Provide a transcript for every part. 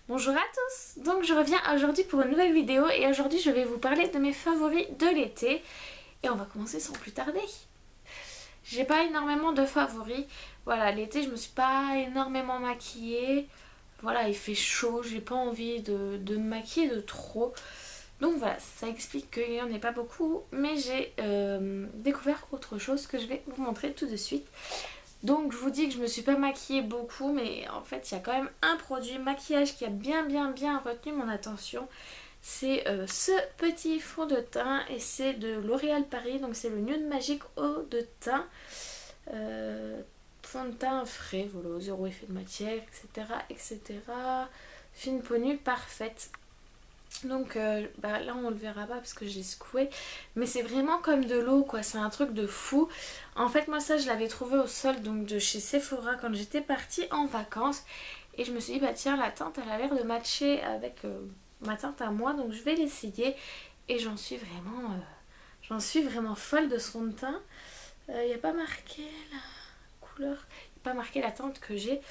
Bonjour à tous, donc je reviens aujourd'hui pour une nouvelle vidéo et aujourd'hui je vais vous parler de mes favoris de l'été et on va commencer sans plus tarder. J'ai pas énormément de favoris, voilà, l'été je me suis pas énormément maquillée, voilà, il fait chaud, j'ai pas envie de me maquiller de trop, donc voilà, ça explique qu'il n'y en ait pas beaucoup, mais j'ai découvert autre chose que je vais vous montrer tout de suite. Donc je vous dis que je me suis pas maquillée beaucoup, mais en fait il y a quand même un produit maquillage qui a bien retenu mon attention. C'est ce petit fond de teint et c'est de L'Oréal Paris, donc c'est le Nude Magique Eau de Teint. Fond de teint frais, voilà, zéro effet de matière, etc. Fine peau nue parfaite. Donc là on le verra pas parce que j'ai secoué, mais c'est vraiment comme de l'eau quoi, c'est un truc de fou. En fait moi ça je l'avais trouvé au solde donc de chez Sephora quand j'étais partie en vacances et je me suis dit bah tiens la teinte elle a l'air de matcher avec ma teinte à moi, donc je vais l'essayer et j'en suis vraiment folle de ce fond de teint. Il n'y a pas marqué la couleur, il n'y a pas marqué la teinte que j'ai.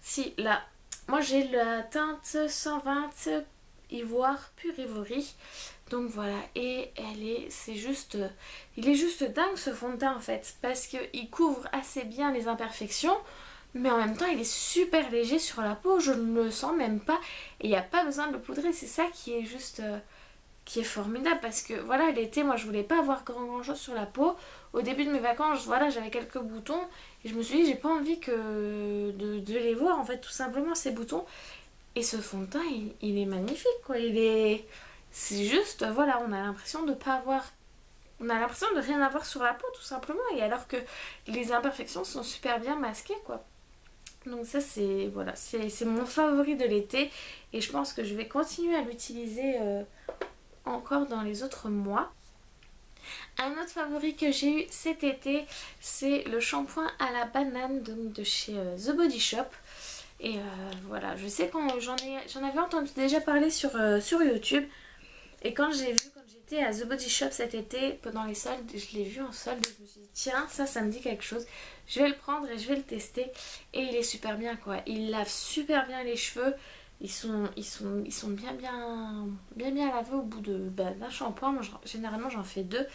Si là, moi j'ai la teinte 120 Ivoire Pur Ivory, donc voilà, et il est juste dingue ce fond de teint en fait, parce qu'il couvre assez bien les imperfections, mais en même temps il est super léger sur la peau, je ne le sens même pas, et il n'y a pas besoin de le poudrer, c'est ça qui est juste... qui est formidable parce que voilà l'été moi je voulais pas avoir grand chose sur la peau. Au début de mes vacances voilà j'avais quelques boutons et je me suis dit j'ai pas envie de les voir en fait tout simplement ces boutons. Et ce fond de teint il est magnifique quoi, c'est juste voilà on a l'impression de pas avoir, on a l'impression de rien avoir sur la peau tout simplement, et alors que les imperfections sont super bien masquées quoi. Donc ça c'est voilà, c'est mon favori de l'été et je pense que je vais continuer à l'utiliser encore dans les autres mois. Un autre favori que j'ai eu cet été, c'est le shampoing à la banane donc de chez The Body Shop. Et voilà, je sais quand j'en avais entendu déjà parler sur YouTube. Et quand j'étais à The Body Shop cet été, pendant les soldes, je l'ai vu en solde et je me suis dit tiens, ça me dit quelque chose. Je vais le prendre et je vais le tester. Et il est super bien quoi, il lave super bien les cheveux. Ils sont bien lavés au bout d'un shampoing. Moi, généralement, j'en fais deux.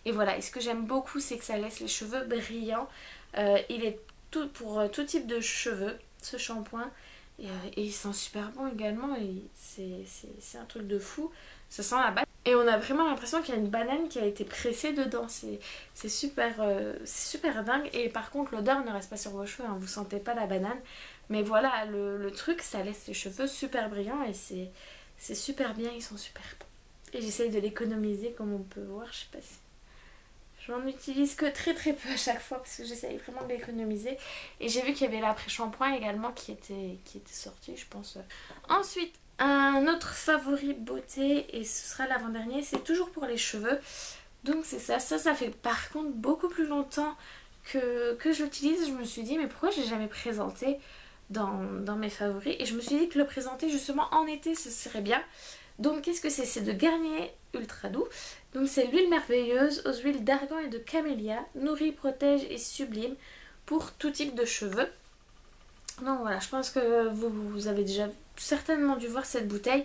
Et voilà. Et ce que j'aime beaucoup, c'est que ça laisse les cheveux brillants. Il est tout pour tout type de cheveux, ce shampoing. Et il sent super bon également. Et c'est un truc de fou. Ça sent la banane. Et on a vraiment l'impression qu'il y a une banane qui a été pressée dedans. C'est super dingue. Et par contre, l'odeur ne reste pas sur vos cheveux. Hein. Vous sentez pas la banane. Mais voilà, le truc, ça laisse les cheveux super brillants et c'est super bien, ils sont super bons. Et j'essaye de l'économiser comme on peut voir, je sais pas si... J'en utilise que très peu à chaque fois parce que j'essaye vraiment de l'économiser. Et j'ai vu qu'il y avait l'après-shampoing également qui était sorti, je pense. Ensuite, un autre favori beauté, et ce sera l'avant-dernier, c'est toujours pour les cheveux. Donc c'est ça fait par contre beaucoup plus longtemps que je l'utilise. Je me suis dit mais pourquoi j'ai jamais présenté dans mes favoris, et je me suis dit que le présenter justement en été ce serait bien. Donc qu'est-ce que c'est de Garnier Ultra Doux, donc c'est l'huile merveilleuse aux huiles d'argan et de camélia, nourrit, protège et sublime pour tout type de cheveux. Donc voilà, je pense que vous avez déjà certainement dû voir cette bouteille.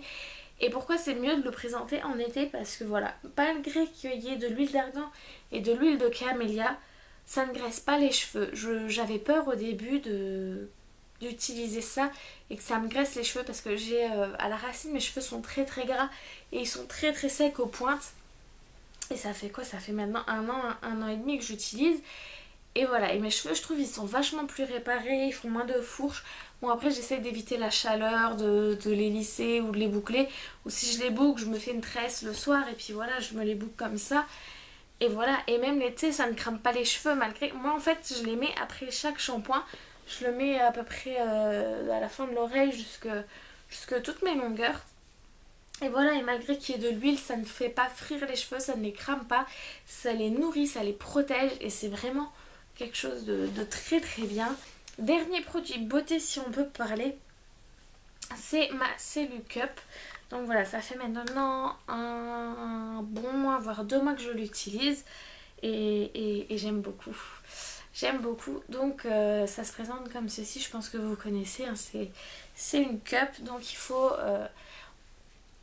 Et pourquoi c'est mieux de le présenter en été, parce que voilà, malgré qu'il y ait de l'huile d'argan et de l'huile de camélia, ça ne graisse pas les cheveux. J'avais peur au début d'utiliser ça et que ça me graisse les cheveux parce que j'ai à la racine mes cheveux sont très gras et ils sont très secs aux pointes, et ça fait quoi, ça fait maintenant un an et demi que j'utilise. Et voilà, et mes cheveux je trouve ils sont vachement plus réparés, ils font moins de fourches. Bon après j'essaie d'éviter la chaleur, de les lisser ou de les boucler, ou si je les boucle je me fais une tresse le soir et puis voilà je me les boucle comme ça. Et voilà, et même l'été ça ne crame pas les cheveux, malgré moi en fait je les mets après chaque shampoing. Je le mets à peu près à la fin de l'oreille jusque toutes mes longueurs. Et voilà, et malgré qu'il y ait de l'huile, ça ne fait pas frire les cheveux, ça ne les crame pas, ça les nourrit, ça les protège et c'est vraiment quelque chose de très bien. Dernier produit beauté si on peut parler, c'est ma Cellucup. Donc voilà, ça fait maintenant un bon mois, voire 2 mois que je l'utilise et j'aime beaucoup. J'aime beaucoup. Donc ça se présente comme ceci, je pense que vous connaissez, hein, c'est une cup. Donc il faut...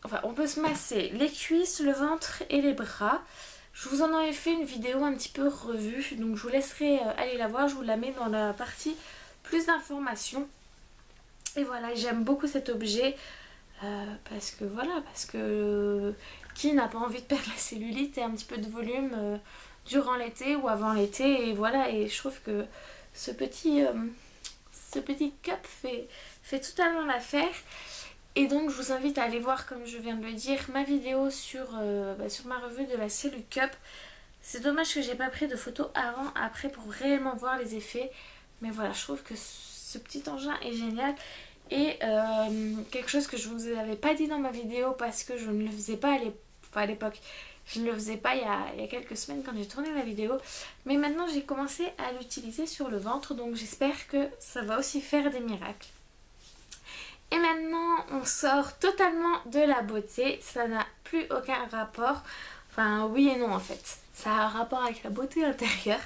enfin on peut se masser les cuisses, le ventre et les bras. Je vous en avais fait une vidéo un petit peu revue, donc je vous laisserai aller la voir, je vous la mets dans la partie plus d'informations. Et voilà, j'aime beaucoup cet objet parce que voilà, parce que qui n'a pas envie de perdre la cellulite et un petit peu de volume durant l'été ou avant l'été, et voilà, et je trouve que ce petit cup fait totalement l'affaire. Et donc je vous invite à aller voir, comme je viens de le dire, ma vidéo sur ma revue de la Cellule Cup. C'est dommage que j'ai pas pris de photos avant, après pour réellement voir les effets. Mais voilà, je trouve que ce petit engin est génial. Et quelque chose que je ne vous avais pas dit dans ma vidéo parce que je ne le faisais pas à l'époque. Je ne le faisais pas il y a quelques semaines quand j'ai tourné la vidéo. Mais maintenant j'ai commencé à l'utiliser sur le ventre. Donc j'espère que ça va aussi faire des miracles. Et maintenant on sort totalement de la beauté. Ça n'a plus aucun rapport. Enfin oui et non en fait. Ça a un rapport avec la beauté intérieure.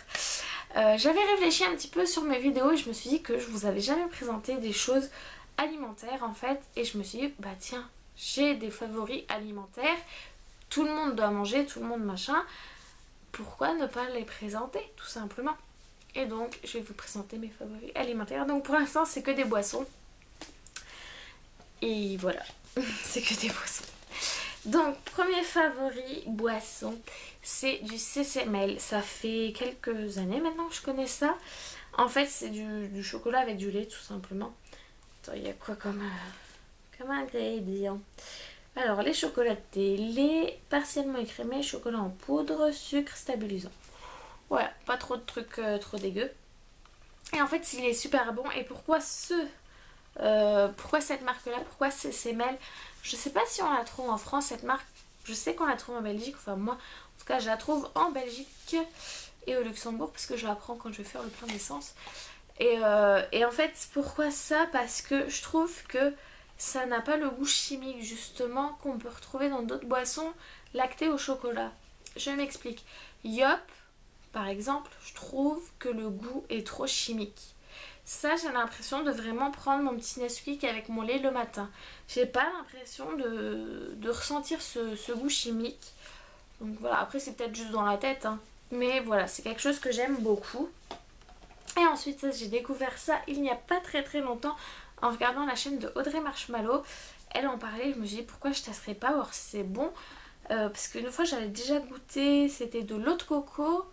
J'avais réfléchi un petit peu sur mes vidéos et je me suis dit que je vous avais jamais présenté des choses alimentaires en fait. Et je me suis dit bah tiens, j'ai des favoris alimentaires. Tout le monde doit manger, tout le monde machin. Pourquoi ne pas les présenter tout simplement? Et donc je vais vous présenter mes favoris alimentaires. Donc pour l'instant c'est que des boissons. Et voilà, c'est que des boissons. Donc, premier favori boisson, c'est du CCML. Ça fait quelques années maintenant que je connais ça. En fait, c'est du chocolat avec du lait, tout simplement. Attends, il y a quoi comme ingrédient? Alors, lait chocolaté, lait partiellement écrémé, chocolat en poudre, sucre stabilisant. Voilà, pas trop de trucs trop dégueux. Et en fait, il est super bon. Et pourquoi pourquoi cette marque-là? Pourquoi CCML? Je sais pas si on la trouve en France, cette marque. Je sais qu'on la trouve en Belgique. Enfin, moi, en tout cas, je la trouve en Belgique et au Luxembourg parce que je la prends quand je vais faire le plein d'essence. Et en fait, pourquoi ça? Parce que je trouve que ça n'a pas le goût chimique, justement, qu'on peut retrouver dans d'autres boissons lactées au chocolat. Je m'explique. Yop, par exemple, je trouve que le goût est trop chimique. Ça, j'ai l'impression de vraiment prendre mon petit Nesquik avec mon lait le matin. J'ai pas l'impression de ressentir ce goût chimique. Donc voilà, après c'est peut-être juste dans la tête, hein. Mais voilà, c'est quelque chose que j'aime beaucoup. Et ensuite, ça, j'ai découvert ça il n'y a pas très très longtemps en regardant la chaîne de Audrey Marshmallow. Elle en parlait, je me suis dit pourquoi je testerais pas, voir si c'est bon. Parce qu'une fois j'avais déjà goûté, c'était de l'eau de coco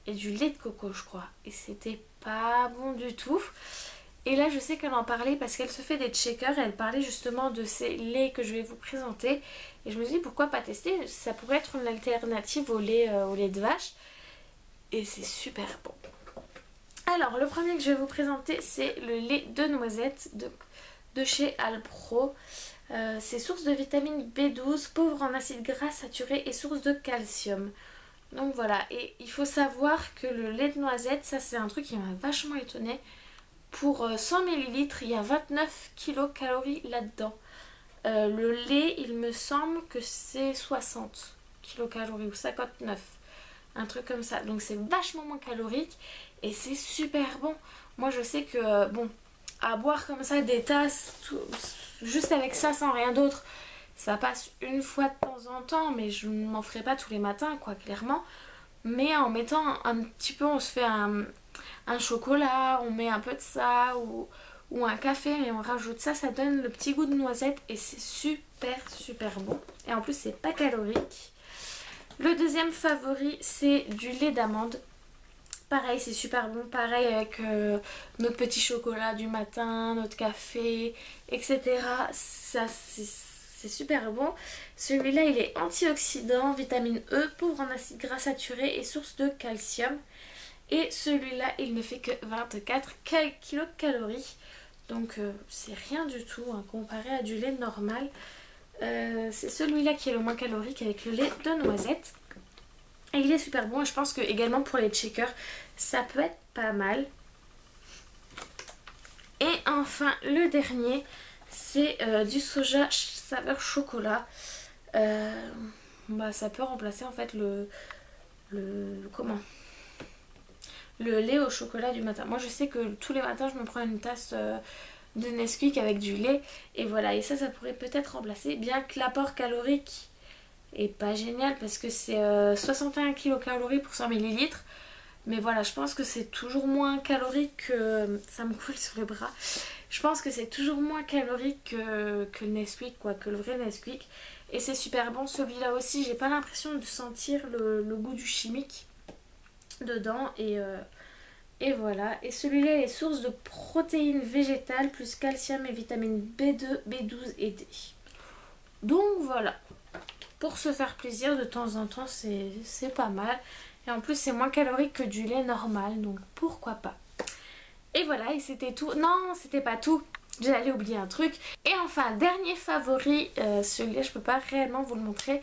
et du lait de coco je crois. Et c'était pas bon du tout. Et là je sais qu'elle en parlait parce qu'elle se fait des shakers et elle parlait justement de ces laits que je vais vous présenter. Et je me suis dit pourquoi pas tester, ça pourrait être une alternative au lait de vache. Et c'est super bon. Alors le premier que je vais vous présenter c'est le lait de noisette de chez Alpro. C'est source de vitamine B12, pauvre en acides gras saturés et source de calcium. Donc voilà, et il faut savoir que le lait de noisette, ça c'est un truc qui m'a vachement étonnée. Pour 100 ml, il y a 29 kilocalories là-dedans. Le lait, il me semble que c'est 60 kilocalories ou 59. Un truc comme ça. Donc c'est vachement moins calorique et c'est super bon. Moi je sais que, bon, à boire comme ça des tasses, juste avec ça sans rien d'autre, ça passe une fois de temps en temps, mais je ne m'en ferai pas tous les matins, quoi, clairement. Mais en mettant un petit peu, on se fait un chocolat, on met un peu de ça, ou un café, et on rajoute ça, ça donne le petit goût de noisette, et c'est super, super bon. Et en plus, c'est pas calorique. Le deuxième favori, c'est du lait d'amande. Pareil, c'est super bon. Pareil avec notre petit chocolat du matin, notre café, etc. Ça, c'est super bon. Celui-là, il est antioxydant, vitamine E, pauvre en acides gras saturés et source de calcium. Et celui-là, il ne fait que 24 kilocalories. Donc, c'est rien du tout hein, comparé à du lait normal. C'est celui-là qui est le moins calorique avec le lait de noisette. Et il est super bon et je pense que également pour les shakers, ça peut être pas mal. Et enfin, le dernier, c'est du soja saveur chocolat. Ça peut remplacer en fait le le lait au chocolat du matin. Moi je sais que tous les matins je me prends une tasse de Nesquik avec du lait et voilà, et ça pourrait peut-être remplacer, bien que l'apport calorique est pas génial parce que c'est 61 kilocalories pour 100 millilitres. Mais voilà, je pense que c'est toujours moins calorique que... Ça me coule sur le bras. Je pense que c'est toujours moins calorique que le Nesquik, quoi, que le vrai Nesquik. Et c'est super bon. Celui-là aussi, j'ai pas l'impression de sentir le goût du chimique dedans. Et voilà. Et celui-là est source de protéines végétales, plus calcium et vitamines B2, B12 et D. Donc voilà. Pour se faire plaisir de temps en temps, c'est pas mal. Et en plus, c'est moins calorique que du lait normal, donc pourquoi pas. Et voilà, et c'était tout. Non, c'était pas tout. J'allais oublier un truc. Et enfin, dernier favori, celui-là, je peux pas réellement vous le montrer.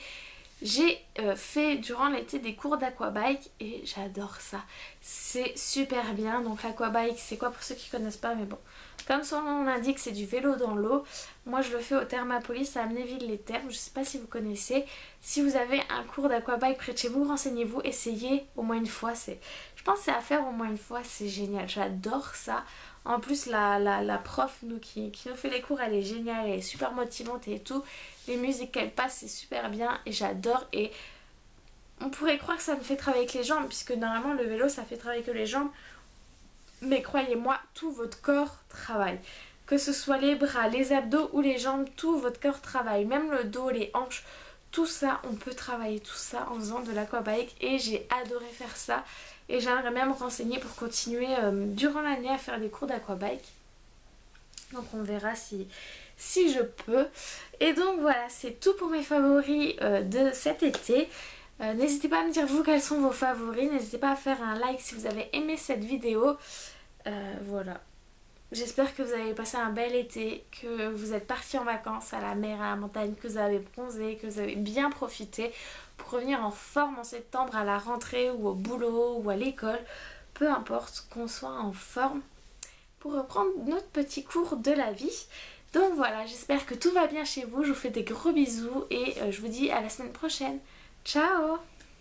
J'ai fait durant l'été des cours d'aquabike et j'adore ça. C'est super bien. Donc l'aquabike, c'est quoi pour ceux qui connaissent pas, mais bon. Comme son nom l'indique, c'est du vélo dans l'eau. Moi, je le fais au Thermapolis à Amnéville-les-Thermes. Je sais pas si vous connaissez. Si vous avez un cours d'aquabike près de chez vous, renseignez-vous. Essayez au moins une fois. Je pense que c'est à faire au moins une fois. C'est génial. J'adore ça. En plus, la prof qui nous fait les cours, elle est géniale. Elle est super motivante et tout. Les musiques qu'elle passe, c'est super bien. Et j'adore. Et on pourrait croire que ça me fait travailler avec les jambes. Puisque normalement, le vélo, ça fait travailler que les jambes. Mais croyez-moi, tout votre corps travaille. Que ce soit les bras, les abdos ou les jambes, tout votre corps travaille. Même le dos, les hanches, tout ça, on peut travailler tout ça en faisant de l'aquabike. Et j'ai adoré faire ça. Et j'aimerais même me renseigner pour continuer durant l'année à faire des cours d'aquabike. Donc on verra si je peux. Et donc voilà, c'est tout pour mes favoris de cet été. N'hésitez pas à me dire vous quels sont vos favoris. N'hésitez pas à faire un like si vous avez aimé cette vidéo. Voilà. J'espère que vous avez passé un bel été, que vous êtes partis en vacances à la mer, à la montagne, que vous avez bronzé, que vous avez bien profité pour revenir en forme en septembre à la rentrée ou au boulot ou à l'école. Peu importe, qu'on soit en forme pour reprendre notre petit cours de la vie. Donc voilà, j'espère que tout va bien chez vous. Je vous fais des gros bisous et je vous dis à la semaine prochaine. Ciao!